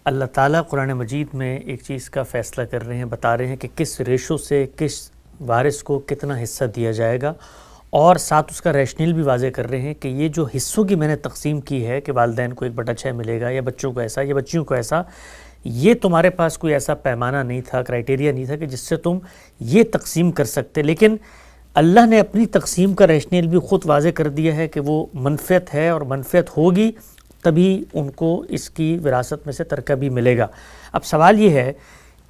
اللہ تعالیٰ قرآن مجید میں ایک چیز کا فیصلہ کر رہے ہیں، بتا رہے ہیں کہ کس ریشو سے کس وارث کو کتنا حصہ دیا جائے گا، اور ساتھ اس کا ریشنل بھی واضح کر رہے ہیں کہ یہ جو حصوں کی میں نے تقسیم کی ہے کہ والدین کو 1/6 ملے گا یا بچوں کو ایسا یا بچیوں کو ایسا، یہ تمہارے پاس کوئی ایسا پیمانہ نہیں تھا، کرائٹیریا نہیں تھا کہ جس سے تم یہ تقسیم کر سکتے، لیکن اللہ نے اپنی تقسیم کا ریشنل بھی خود واضح کر دیا ہے کہ وہ منفعت ہے، اور منفعت ہوگی تبھی ان کو اس کی وراثت میں سے ترکہ بھی ملے گا۔ اب سوال یہ ہے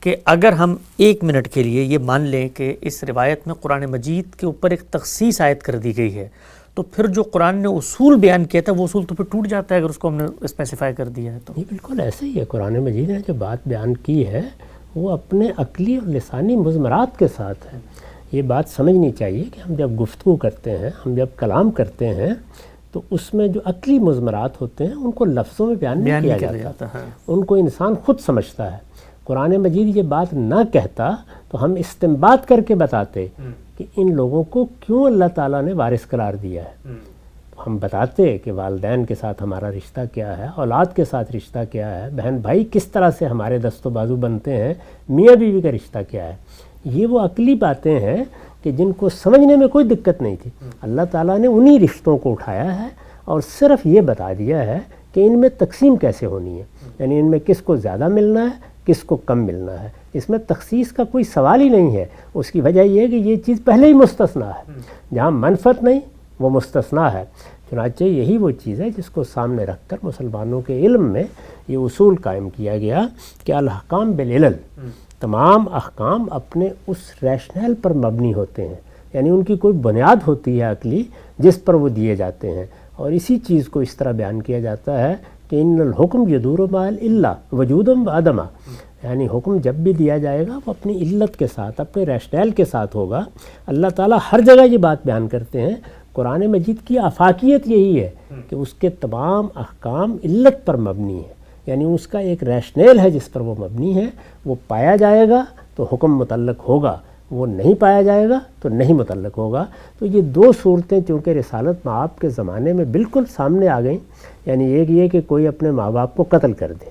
کہ اگر ہم 1 منٹ کے لیے یہ مان لیں کہ اس روایت میں قرآن مجید کے اوپر ایک تخصیص عائد کر دی گئی ہے، تو پھر جو قرآن نے اصول بیان کیا تھا وہ اصول تو پھر ٹوٹ جاتا ہے اگر اس کو ہم نے اسپیسیفائی کر دیا ہے تو۔ یہ بالکل ایسے ہی ہے، قرآن مجید نے جو بات بیان کی ہے وہ اپنے عقلی اور لسانی مضمرات کے ساتھ ہے۔ یہ بات سمجھنی چاہیے کہ ہم جب گفتگو کرتے ہیں، ہم جب کلام کرتے ہیں، تو اس میں جو عقلی مضمرات ہوتے ہیں ان کو لفظوں میں بیان نہیں کیا جاتا ہے، ان کو انسان خود سمجھتا ہے۔ قرآن مجید یہ بات نہ کہتا تو ہم استنباط کر کے بتاتے کہ ان لوگوں کو کیوں اللہ تعالیٰ نے وارث قرار دیا ہے۔ ہم بتاتے کہ والدین کے ساتھ ہمارا رشتہ کیا ہے، اولاد کے ساتھ رشتہ کیا ہے، بہن بھائی کس طرح سے ہمارے دست و بازو بنتے ہیں، میاں بیوی کا رشتہ کیا ہے۔ یہ وہ عقلی باتیں ہیں کہ جن کو سمجھنے میں کوئی دقت نہیں تھی۔ اللہ تعالیٰ نے انہی رشتوں کو اٹھایا ہے اور صرف یہ بتا دیا ہے کہ ان میں تقسیم کیسے ہونی ہے، یعنی ان میں کس کو زیادہ ملنا ہے، کس کو کم ملنا ہے۔ اس میں تخصیص کا کوئی سوال ہی نہیں ہے۔ اس کی وجہ یہ ہے کہ یہ چیز پہلے ہی مستثنا ہے، جہاں منفعت نہیں وہ مستثنا ہے۔ چنانچہ یہی وہ چیز ہے جس کو سامنے رکھ کر مسلمانوں کے علم میں یہ اصول قائم کیا گیا کہ الاحکام بالعلل، تمام احکام اپنے اس ریشنل پر مبنی ہوتے ہیں، یعنی ان کی کوئی بنیاد ہوتی ہے عقلی جس پر وہ دیے جاتے ہیں۔ اور اسی چیز کو اس طرح بیان کیا جاتا ہے کہ ان الحکم یدور مع العلۃ وجودا وعدما، یعنی حکم جب بھی دیا جائے گا وہ اپنی علت کے ساتھ، اپنے ریشنل کے ساتھ ہوگا۔ اللہ تعالیٰ ہر جگہ یہ بات بیان کرتے ہیں۔ قرآن مجید کی آفاقیت یہی ہے کہ اس کے تمام احکام علت پر مبنی ہیں، یعنی اس کا ایک ریشنل ہے جس پر وہ مبنی ہے۔ وہ پایا جائے گا تو حکم متعلق ہوگا، وہ نہیں پایا جائے گا تو نہیں متعلق ہوگا۔ تو یہ دو صورتیں چونکہ رسالت مآب کے زمانے میں بالکل سامنے آ گئیں، یعنی ایک یہ کہ کوئی اپنے ماں باپ کو قتل کر دے،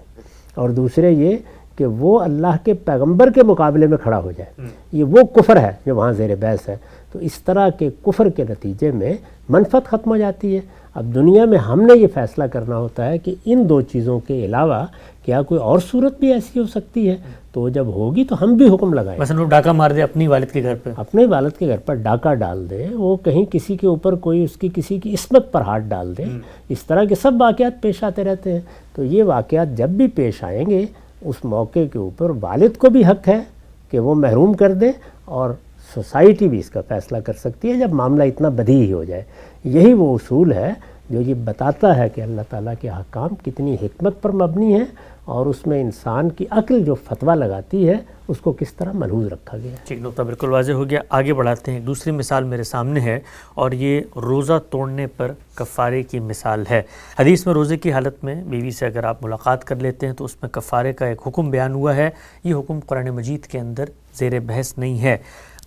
اور دوسرے یہ کہ وہ اللہ کے پیغمبر کے مقابلے میں کھڑا ہو جائے، یہ وہ کفر ہے جو وہاں زیر بحث ہے۔ تو اس طرح کے کفر کے نتیجے میں منفعت ختم ہو جاتی ہے۔ اب دنیا میں ہم نے یہ فیصلہ کرنا ہوتا ہے کہ ان دو چیزوں کے علاوہ کیا کوئی اور صورت بھی ایسی ہو سکتی ہے، تو جب ہوگی تو ہم بھی حکم لگائیں۔ مثلا وہ ڈاکہ مار دے اپنی والد کے گھر پہ، اپنے والد کے گھر پر ڈاکہ ڈال دے، وہ کہیں کسی کے اوپر کوئی اس کی کسی کی عصمت پر ہاتھ ڈال دے، اس طرح کے سب واقعات پیش آتے رہتے ہیں۔ تو یہ واقعات جب بھی پیش آئیں گے اس موقع کے اوپر والد کو بھی حق ہے کہ وہ محروم کر دے، اور سوسائٹی بھی اس کا فیصلہ کر سکتی ہے جب معاملہ اتنا بدیہی ہو جائے۔ یہی وہ اصول ہے جو یہ بتاتا ہے کہ اللہ تعالیٰ کے احکام کتنی حکمت پر مبنی ہیں، اور اس میں انسان کی عقل جو فتویٰ لگاتی ہے اس کو کس طرح ملحوظ رکھا گیا ہے۔ ٹھیک، نقطہ بالکل واضح ہو گیا۔ آگے بڑھاتے ہیں۔ ایک دوسری مثال میرے سامنے ہے، اور یہ روزہ توڑنے پر کفارے کی مثال ہے۔ حدیث میں روزے کی حالت میں بیوی سے اگر آپ ملاقات کر لیتے ہیں تو اس میں کفارے کا ایک حکم بیان ہوا ہے۔ یہ حکم قرآن مجید کے اندر زیر بحث نہیں ہے۔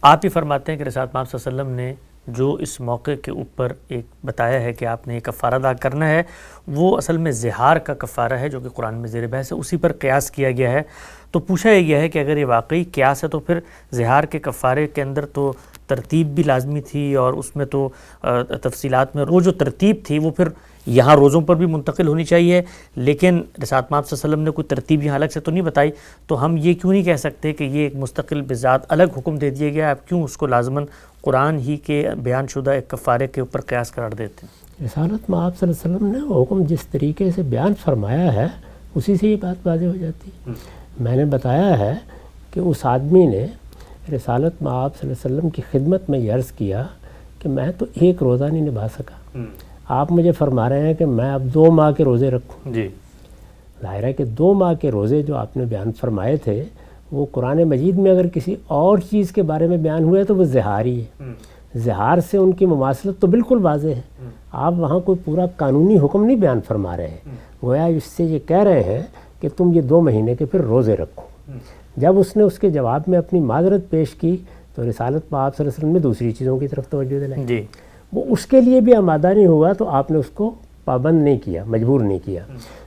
آپ ہی فرماتے ہیں کہ رسالت مآب صلی اللہ علیہ وسلم نے جو اس موقع کے اوپر ایک بتایا ہے کہ آپ نے یہ کفارہ ادا کرنا ہے، وہ اصل میں زہار کا کفارہ ہے جو کہ قرآن میں زیر بحث ہے، اسی پر قیاس کیا گیا ہے۔ تو پوچھا یہ گیا ہے کہ اگر یہ واقعی قیاس ہے تو پھر زہار کے کفارے کے اندر تو ترتیب بھی لازمی تھی، اور اس میں تو تفصیلات میں وہ جو ترتیب تھی وہ پھر یہاں روزوں پر بھی منتقل ہونی چاہیے، لیکن رسالت مآب صلی اللہ علیہ وسلم نے کوئی ترتیب یہاں الگ سے تو نہیں بتائی۔ تو ہم یہ کیوں نہیں کہہ سکتے کہ یہ ایک مستقل بذات الگ حکم دے دیا گیا، آپ کیوں اس کو لازماً قرآن ہی کے بیان شدہ ایک کفارے کے اوپر قیاس قرار دیتے ہیں؟ رسالت مآب صلی اللہ علیہ وسلم نے وہ حکم جس طریقے سے بیان فرمایا ہے اسی سے یہ بات واضح ہو جاتی ہے۔ میں نے بتایا ہے کہ اس آدمی نے رسالت مآب صلی اللہ علیہ وسلم کی خدمت میں یہ عرض کیا کہ میں تو ایک روزہ نہیں نبھا سکا، آپ مجھے فرما رہے ہیں کہ میں اب 2 ماہ کے روزے رکھوں۔ جی، ظاہر ہے کہ 2 ماہ کے روزے جو آپ نے بیان فرمائے تھے وہ قرآن مجید میں اگر کسی اور چیز کے بارے میں بیان ہوا ہے تو وہ زہار ہی ہے۔ زہار سے ان کی مماثلت تو بالکل واضح ہے۔ آپ وہاں کوئی پورا قانونی حکم نہیں بیان فرما رہے ہیں، گویا اس سے یہ کہہ رہے ہیں کہ تم یہ 2 مہینے کے پھر روزے رکھو۔ جب اس نے اس کے جواب میں اپنی معذرت پیش کی تو رسالت مآب صلی اللہ علیہ وسلم نے دوسری چیزوں کی طرف توجہ دلائی۔ جی، وہ اس کے لیے بھی آمادہ نہیں ہوا تو آپ نے اس کو پابند نہیں کیا، مجبور نہیں کیا۔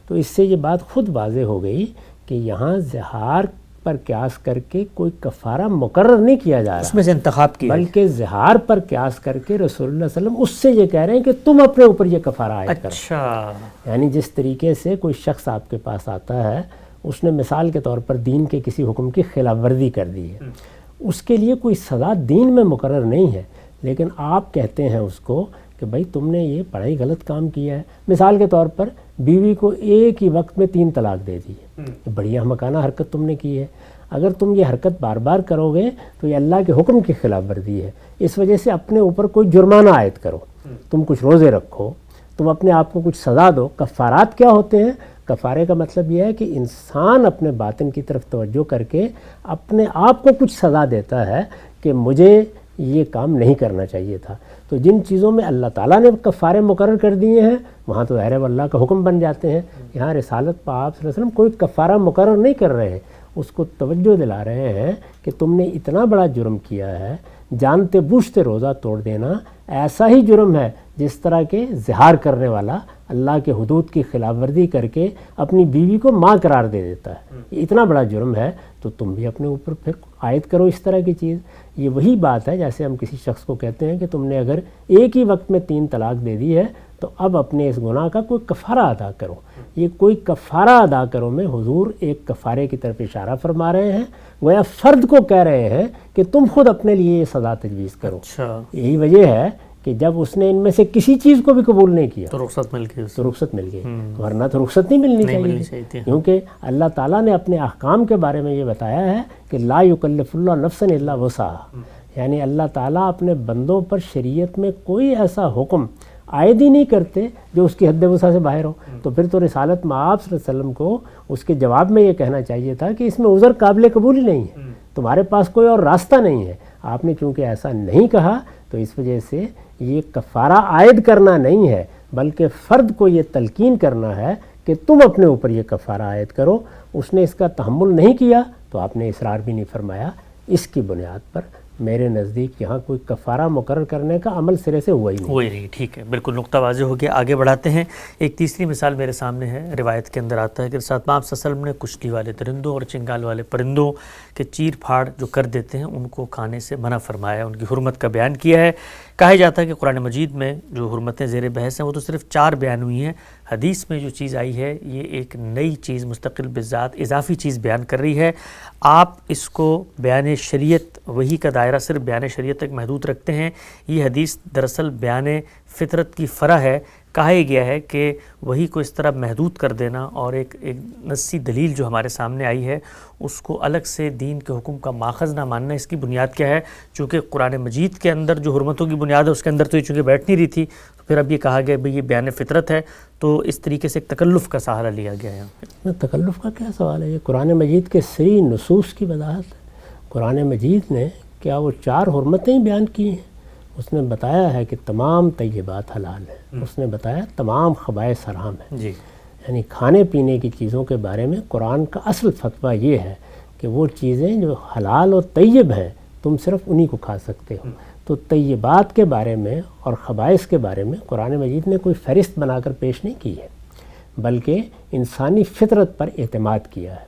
تو اس سے یہ بات خود واضح ہو گئی کہ یہاں زہار پر قیاس کر کے کوئی کفارہ مقرر نہیں کیا جا رہا، اس میں سے انتخاب کیا، بلکہ زہار پر قیاس کر کے رسول اللہ صلی اللہ علیہ وسلم اس سے یہ کہہ رہے ہیں کہ تم اپنے اوپر یہ کفارہ عائد کرو۔ اچھا، یعنی جس طریقے سے کوئی شخص آپ کے پاس آتا ہے، اس نے مثال کے طور پر دین کے کسی حکم کی خلاف ورزی کر دی ہے، اس کے لیے کوئی سزا دین میں مقرر نہیں ہے، لیکن آپ کہتے ہیں اس کو کہ بھائی تم نے یہ بڑا ہی غلط کام کیا ہے۔ مثال کے طور پر بیوی کو ایک ہی وقت میں 3 طلاق دے دی ہے، بڑی احمقانہ حرکت تم نے کی ہے۔ اگر تم یہ حرکت بار بار کرو گے تو یہ اللہ کے حکم کی خلاف ورزی ہے، اس وجہ سے اپنے اوپر کوئی جرمانہ عائد کرو، تم کچھ روزے رکھو، تم اپنے آپ کو کچھ سزا دو۔ کفارات کیا ہوتے ہیں؟ کفارے کا مطلب یہ ہے کہ انسان اپنے باطن کی طرف توجہ کر کے اپنے آپ کو کچھ سزا دیتا ہے کہ مجھے یہ کام نہیں کرنا چاہیے تھا۔ تو جن چیزوں میں اللہ تعالیٰ نے کفارے مقرر کر دیے ہیں وہاں تو ظاہر ہے اللہ کا حکم بن جاتے ہیں۔ یہاں رسالت پاک آپ صلی اللہ علیہ وسلم کوئی کفارہ مقرر نہیں کر رہے ہیں، اس کو توجہ دلا رہے ہیں کہ تم نے اتنا بڑا جرم کیا ہے، جانتے بوجھتے روزہ توڑ دینا ایسا ہی جرم ہے جس طرح کے زہار کرنے والا اللہ کے حدود کی خلاف ورزی کر کے اپنی بیوی کو ماں قرار دے دیتا ہے، یہ اتنا بڑا جرم ہے، تو تم بھی اپنے اوپر پھر عائد کرو اس طرح کی چیز۔ یہ وہی بات ہے جیسے ہم کسی شخص کو کہتے ہیں کہ تم نے اگر ایک ہی وقت میں 3 طلاق دے دی ہے تو اب اپنے اس گناہ کا کوئی کفارہ ادا کرو۔ یہ کوئی کفارہ ادا کرو میں حضور ایک کفارے کی طرف اشارہ فرما رہے ہیں، گویا فرد کو کہہ رہے ہیں کہ تم خود اپنے لیے یہ سزا تجویز کرو۔ یہی وجہ ہے کہ جب اس نے ان میں سے کسی چیز کو بھی قبول نہیں کیا تو رخصت مل گئی، تو رخصت مل گئی، ورنہ تو رخصت نہیں ملنی چاہیے تھی، کیونکہ اللہ تعالیٰ نے اپنے احکام کے بارے میں یہ بتایا ہے کہ لا یکلف اللہ نفسا الا وسعہا، یعنی اللہ تعالیٰ اپنے بندوں پر شریعت میں کوئی ایسا حکم عائد ہی نہیں کرتے جو اس کی حد وسع سے باہر ہو۔ تو پھر تو رسالت مآب صلی اللہ علیہ وسلم کو اس کے جواب میں یہ کہنا چاہیے تھا کہ اس میں عذر قابل قبول ہی نہیں ہے، تمہارے پاس کوئی اور راستہ نہیں ہے۔ آپ نے چونکہ ایسا نہیں کہا تو اس وجہ سے یہ کفارہ عائد کرنا نہیں ہے، بلکہ فرد کو یہ تلقین کرنا ہے کہ تم اپنے اوپر یہ کفارہ عائد کرو۔ اس نے اس کا تحمل نہیں کیا تو آپ نے اصرار بھی نہیں فرمایا۔ اس کی بنیاد پر میرے نزدیک یہاں کوئی کفارہ مقرر کرنے کا عمل سرے سے ہوا ہی نہیں۔ ٹھیک ہے، بالکل نقطہ واضح ہو گیا، آگے بڑھاتے ہیں۔ ایک تیسری مثال میرے سامنے ہے، روایت کے اندر آتا ہے کہ رسول پاک صلی اللہ علیہ وسلم نے کشتی والے درندوں اور چنگال والے پرندوں کے چیر پھاڑ جو کر دیتے ہیں ان کو کھانے سے منع فرمایا، ان کی حرمت کا بیان کیا ہے۔ کہا جاتا ہے کہ قرآن مجید میں جو حرمتیں زیر بحث ہیں وہ تو صرف 4 بیان ہوئی ہیں، حدیث میں جو چیز آئی ہے یہ ایک نئی چیز مستقل بذات اضافی چیز بیان کر رہی ہے۔ آپ اس کو بیان شریعت وحی کا دائرہ صرف بیان شریعت تک محدود رکھتے ہیں، یہ حدیث دراصل بیان فطرت کی فرع ہے۔ کہا ہی گیا ہے کہ وحی کو اس طرح محدود کر دینا اور ایک نصی دلیل جو ہمارے سامنے آئی ہے اس کو الگ سے دین کے حکم کا ماخذ نہ ماننا، اس کی بنیاد کیا ہے؟ چونکہ قرآن مجید کے اندر جو حرمتوں کی بنیاد ہے اس کے اندر تو یہ چونکہ بیٹھ نہیں رہی تھی، تو پھر اب یہ کہا گیا بھئی یہ بیان فطرت ہے، تو اس طریقے سے ایک تکلف کا سہارا لیا گیا ہے۔ تکلف کا کیا سوال ہے؟ یہ قرآن مجید کے صریح نصوص کی وضاحت ہے۔ قرآن مجید نے کیا وہ 4 حرمتیں بیان کی ہیں؟ اس نے بتایا ہے کہ تمام طیبات حلال ہیں، اس نے بتایا تمام خبائث حرام ہیں۔ جی، یعنی کھانے پینے کی چیزوں کے بارے میں قرآن کا اصل فتویٰ یہ ہے کہ وہ چیزیں جو حلال و طیب ہیں تم صرف انہی کو کھا سکتے ہو۔ تو طیبات کے بارے میں اور خبائث کے بارے میں قرآن مجید نے کوئی فہرست بنا کر پیش نہیں کی ہے، بلکہ انسانی فطرت پر اعتماد کیا ہے۔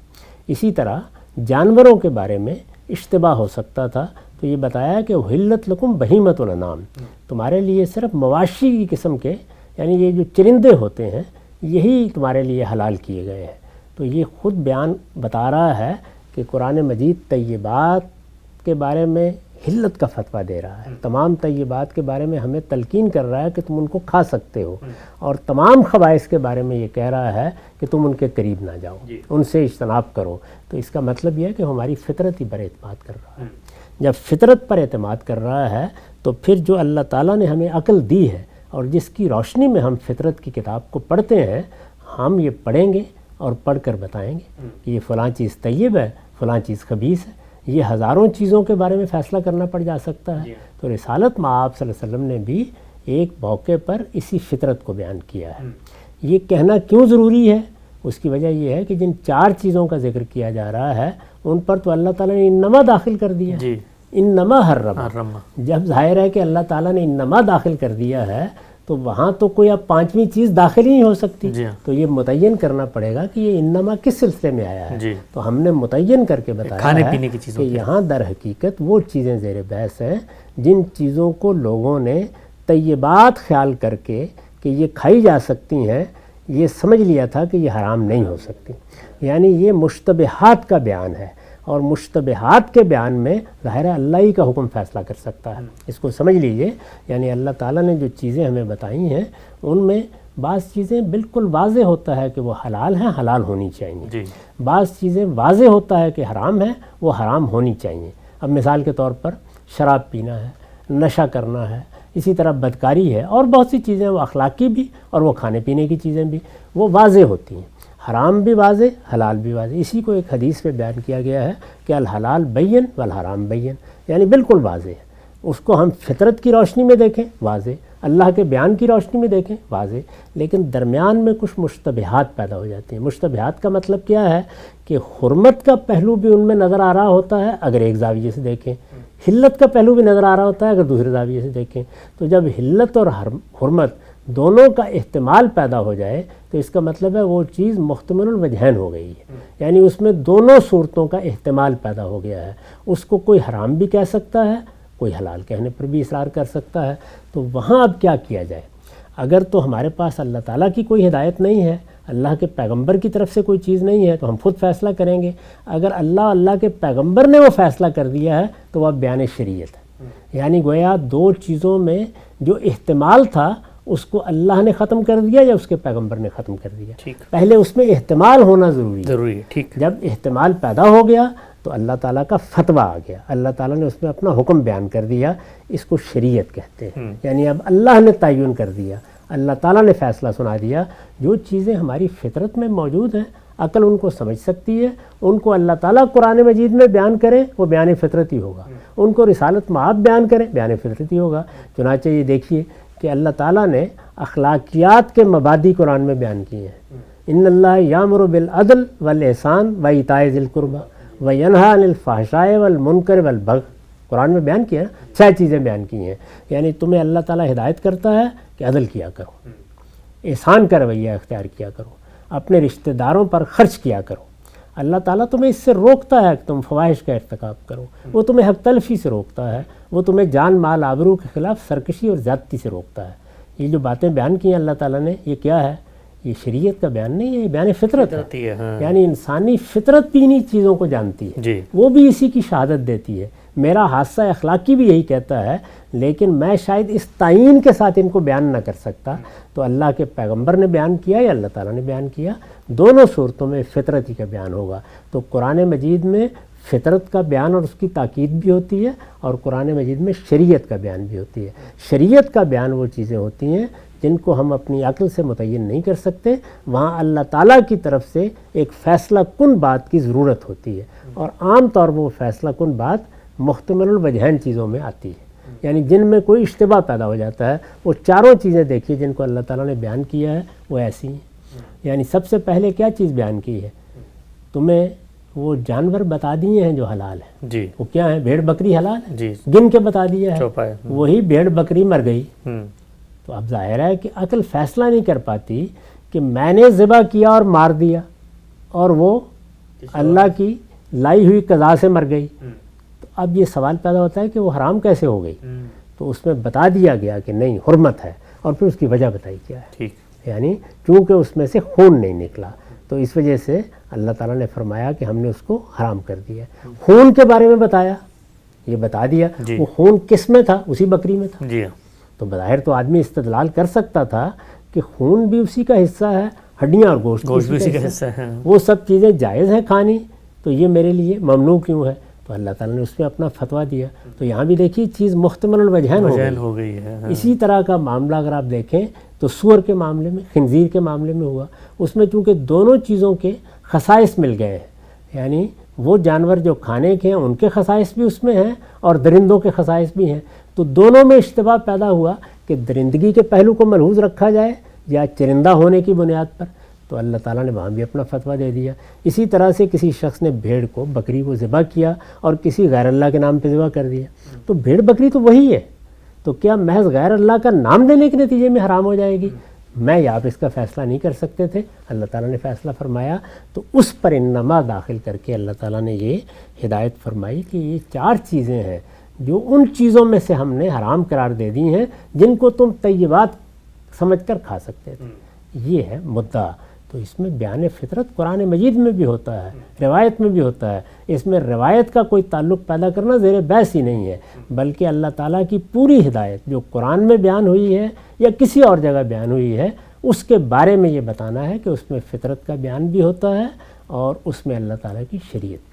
اسی طرح جانوروں کے بارے میں اشتباہ ہو سکتا تھا تو یہ بتایا کہ حلت لکم بہیمۃ الانعام، تمہارے لیے صرف مواشی کی قسم کے یعنی یہ جو چرندے ہوتے ہیں یہی تمہارے لیے حلال کیے گئے ہیں۔ تو یہ خود بیان بتا رہا ہے کہ قرآن مجید طیبات کے بارے میں حلت کا فتویٰ دے رہا ہے، تمام طیبات کے بارے میں ہمیں تلقین کر رہا ہے کہ تم ان کو کھا سکتے ہو، اور تمام خبائث کے بارے میں یہ کہہ رہا ہے کہ تم ان کے قریب نہ جاؤ، ان سے اجتناب کرو۔ تو اس کا مطلب یہ ہے کہ ہماری فطرت ہی پر اعتماد کر رہا ہے۔ جب فطرت پر اعتماد کر رہا ہے تو پھر جو اللہ تعالیٰ نے ہمیں عقل دی ہے اور جس کی روشنی میں ہم فطرت کی کتاب کو پڑھتے ہیں، ہم یہ پڑھیں گے اور پڑھ کر بتائیں گے کہ یہ فلاں چیز طیب ہے، فلاں چیز خبیث ہے۔ یہ ہزاروں چیزوں کے بارے میں فیصلہ کرنا پڑ جا سکتا ہے۔ تو رسالت مآب صلی اللہ علیہ وسلم نے بھی ایک موقع پر اسی فطرت کو بیان کیا ہے۔ یہ کہنا کیوں ضروری ہے؟ اس کی وجہ یہ ہے کہ جن 4 چیزوں کا ذکر کیا جا رہا ہے ان پر تو اللہ تعالیٰ نے انما داخل کر دیا، انما حرم۔ جب ظاہر ہے کہ اللہ تعالیٰ نے انما داخل کر دیا ہے تو وہاں تو کوئی اب پانچویں چیز داخل ہی نہیں ہو سکتی. جی تو یہ متعین کرنا پڑے گا کہ یہ انما کس سلسلے میں آیا ہے. جی تو ہم نے متعین کر کے بتایا کھانے ہے پینے کی چیزوں کہ یہاں در حقیقت وہ چیزیں زیر بحث ہیں جن چیزوں کو لوگوں نے طیبات خیال کر کے کہ یہ کھائی جا سکتی ہیں یہ سمجھ لیا تھا کہ یہ حرام نہیں ہو سکتی. یعنی یہ مشتبہات کا بیان ہے، اور مشتبہات کے بیان میں ظاہر ہے اللہ ہی کا حکم فیصلہ کر سکتا ہے. اس کو سمجھ لیجئے. یعنی اللہ تعالیٰ نے جو چیزیں ہمیں بتائی ہیں ان میں بعض چیزیں بالکل واضح ہوتا ہے کہ وہ حلال ہیں، حلال ہونی چاہیے. جی بعض چیزیں واضح ہوتا ہے کہ حرام ہیں، وہ حرام ہونی چاہیے. اب مثال کے طور پر شراب پینا ہے، نشہ کرنا ہے، اسی طرح بدکاری ہے، اور بہت سی چیزیں وہ اخلاقی بھی اور وہ کھانے پینے کی چیزیں بھی وہ واضح ہوتی ہیں. حرام بھی واضح، حلال بھی واضح. اسی کو ایک حدیث میں بیان کیا گیا ہے کہ الحلال بین والحرام بین، یعنی بالکل واضح ہے. اس کو ہم فطرت کی روشنی میں دیکھیں واضح، اللہ کے بیان کی روشنی میں دیکھیں واضح، لیکن درمیان میں کچھ مشتبہات پیدا ہو جاتی ہیں. مشتبہات کا مطلب کیا ہے کہ حرمت کا پہلو بھی ان میں نظر آ رہا ہوتا ہے اگر ایک زاویے سے دیکھیں، حلت کا پہلو بھی نظر آ رہا ہوتا ہے اگر دوسرے زاویے سے دیکھیں. تو جب حلت اور حرمت دونوں کا احتمال پیدا ہو جائے تو اس کا مطلب ہے وہ چیز محتمل الوجہین ہو گئی ہے. یعنی اس میں دونوں صورتوں کا احتمال پیدا ہو گیا ہے. اس کو کوئی حرام بھی کہہ سکتا ہے، کوئی حلال کہنے پر بھی اصرار کر سکتا ہے. تو وہاں اب کیا کیا جائے؟ اگر تو ہمارے پاس اللہ تعالیٰ کی کوئی ہدایت نہیں ہے، اللہ کے پیغمبر کی طرف سے کوئی چیز نہیں ہے، تو ہم خود فیصلہ کریں گے. اگر اللہ کے پیغمبر نے وہ فیصلہ کر دیا ہے تو وہ بیان شریعت ہے. یعنی گویا دو چیزوں میں جو احتمال تھا اس کو اللہ نے ختم کر دیا یا اس کے پیغمبر نے ختم کر دیا. پہلے اس میں احتمال ہونا ضروری ہے. ٹھیک. جب احتمال پیدا ہو گیا تو اللہ تعالیٰ کا فتویٰ آ گیا، اللہ تعالیٰ نے اس میں اپنا حکم بیان کر دیا. اس کو شریعت کہتے ہیں. یعنی اب اللہ نے تعین کر دیا، اللہ تعالیٰ نے فیصلہ سنا دیا. جو چیزیں ہماری فطرت میں موجود ہیں، عقل ان کو سمجھ سکتی ہے، ان کو اللہ تعالیٰ قرآن مجید میں بیان کرے وہ بیان فطرتی ہوگا. ان کو رسالت مآب بیان کرے بیان فطرتی ہوگا. چنانچہ یہ دیکھیے کہ اللہ تعالیٰ نے اخلاقیات کے مبادی قرآن میں بیان کیے ہیں. ان اللہ یامر بالعدل والاحسان وایتاء ذی القربی وینہی عن الفحشاء والمنکر والبغی. قرآن میں بیان کیا ہے، 6 چیزیں بیان کی ہیں. یعنی تمہیں اللہ تعالیٰ ہدایت کرتا ہے کہ عدل کیا کرو، احسان کا رویہ اختیار کیا کرو، اپنے رشتہ داروں پر خرچ کیا کرو. اللہ تعالیٰ تمہیں اس سے روکتا ہے کہ تم فواحش کا ارتکاب کرو. وہ تمہیں حق تلفی سے روکتا ہے، وہ تمہیں جان مال آبرو کے خلاف سرکشی اور زیادتی سے روکتا ہے. یہ جو باتیں بیان کی ہیں اللہ تعالیٰ نے، یہ کیا ہے؟ یہ شریعت کا بیان نہیں ہے، یہ بیان فطرت ہے. یعنی انسانی فطرت بھی انہی چیزوں کو جانتی ہے، وہ بھی اسی کی شہادت دیتی ہے. میرا حادثہ اخلاقی بھی یہی کہتا ہے، لیکن میں شاید اس تعین کے ساتھ ان کو بیان نہ کر سکتا. تو اللہ کے پیغمبر نے بیان کیا یا اللہ تعالیٰ نے بیان کیا، دونوں صورتوں میں فطرتی کا بیان ہوگا. تو قرآن مجید میں فطرت کا بیان اور اس کی تاکید بھی ہوتی ہے، اور قرآن مجید میں شریعت کا بیان بھی ہوتی ہے. شریعت کا بیان وہ چیزیں ہوتی ہیں جن کو ہم اپنی عقل سے متعین نہیں کر سکتے. وہاں اللہ تعالیٰ کی طرف سے ایک فیصلہ کن بات کی ضرورت ہوتی ہے، اور عام طور پر وہ فیصلہ کن بات محتمل الوجہین چیزوں میں آتی ہے. یعنی جن میں کوئی اشتباہ پیدا ہو جاتا ہے. وہ چاروں چیزیں دیکھیے جن کو اللہ تعالیٰ نے بیان کیا ہے وہ ایسی ہیں. یعنی سب سے پہلے کیا چیز بیان کی ہے؟ تمہیں وہ جانور بتا دیے ہیں جو حلال ہیں. جی. وہ کیا ہیں؟ بھیڑ بکری حلال ہے، جی. گن کے بتا دیا ہے. وہی بھیڑ بکری مر گئی. تو اب ظاہر ہے کہ عقل فیصلہ نہیں کر پاتی کہ میں نے ذبح کیا اور مار دیا اور وہ اللہ کی لائی ہوئی قضا سے مر گئی. تو اب یہ سوال پیدا ہوتا ہے کہ وہ حرام کیسے ہو گئی؟ تو اس میں بتا دیا گیا کہ نہیں حرمت ہے، اور پھر اس کی وجہ بتائی کیا ہے. یعنی چونکہ اس میں سے خون نہیں نکلا تو اس وجہ سے اللہ تعالیٰ نے فرمایا کہ ہم نے اس کو حرام کر دیا. خون کے بارے میں بتایا، یہ بتا دیا. وہ خون کس میں تھا؟ اسی بکری میں تھا. تو بظاہر تو آدمی استدلال کر سکتا تھا کہ خون بھی اسی کا حصہ ہے، ہڈیاں اور گوشت بھی اسی کا حصہ ہے، وہ سب چیزیں جائز ہیں کھانی، تو یہ میرے لیے ممنوع کیوں ہے؟ تو اللہ تعالیٰ نے اس میں اپنا فتویٰ دیا. تو یہاں بھی دیکھیے چیز محتمل الوجہین ہو گئی ہے. اسی طرح کا معاملہ اگر آپ دیکھیں تو سور کے معاملے میں، خنزیر کے معاملے میں ہوا. اس میں چونکہ دونوں چیزوں کے خصائص مل گئے ہیں، یعنی وہ جانور جو کھانے کے ہیں ان کے خصائص بھی اس میں ہیں اور درندوں کے خصائص بھی ہیں. تو دونوں میں اشتباہ پیدا ہوا کہ درندگی کے پہلو کو ملحوظ رکھا جائے یا چرندہ ہونے کی بنیاد پر. تو اللہ تعالیٰ نے وہاں بھی اپنا فتویٰ دے دیا. اسی طرح سے کسی شخص نے بھیڑ کو، بکری کو ذبح کیا اور کسی غیر اللہ کے نام پہ ذبح کر دیا. تو بھیڑ بکری تو وہی ہے، تو کیا محض غیر اللہ کا نام لینے کے نتیجے میں حرام ہو جائے گی؟ میں یا آپ اس کا فیصلہ نہیں کر سکتے تھے، اللہ تعالیٰ نے فیصلہ فرمایا، تو اس پر انما داخل کر کے اللہ تعالیٰ نے یہ ہدایت فرمائی کہ یہ 4 چیزیں ہیں جو ان چیزوں میں سے ہم نے حرام قرار دے دی ہیں جن کو تم طیبات سمجھ کر کھا سکتے تھے۔ یہ ہے مدعا۔ تو اس میں بیان فطرت قرآن مجید میں بھی ہوتا ہے، روایت میں بھی ہوتا ہے، اس میں روایت کا کوئی تعلق پیدا کرنا زیر بحث ہی نہیں ہے، بلکہ اللہ تعالیٰ کی پوری ہدایت جو قرآن میں بیان ہوئی ہے یا کسی اور جگہ بیان ہوئی ہے اس کے بارے میں یہ بتانا ہے کہ اس میں فطرت کا بیان بھی ہوتا ہے اور اس میں اللہ تعالیٰ کی شریعت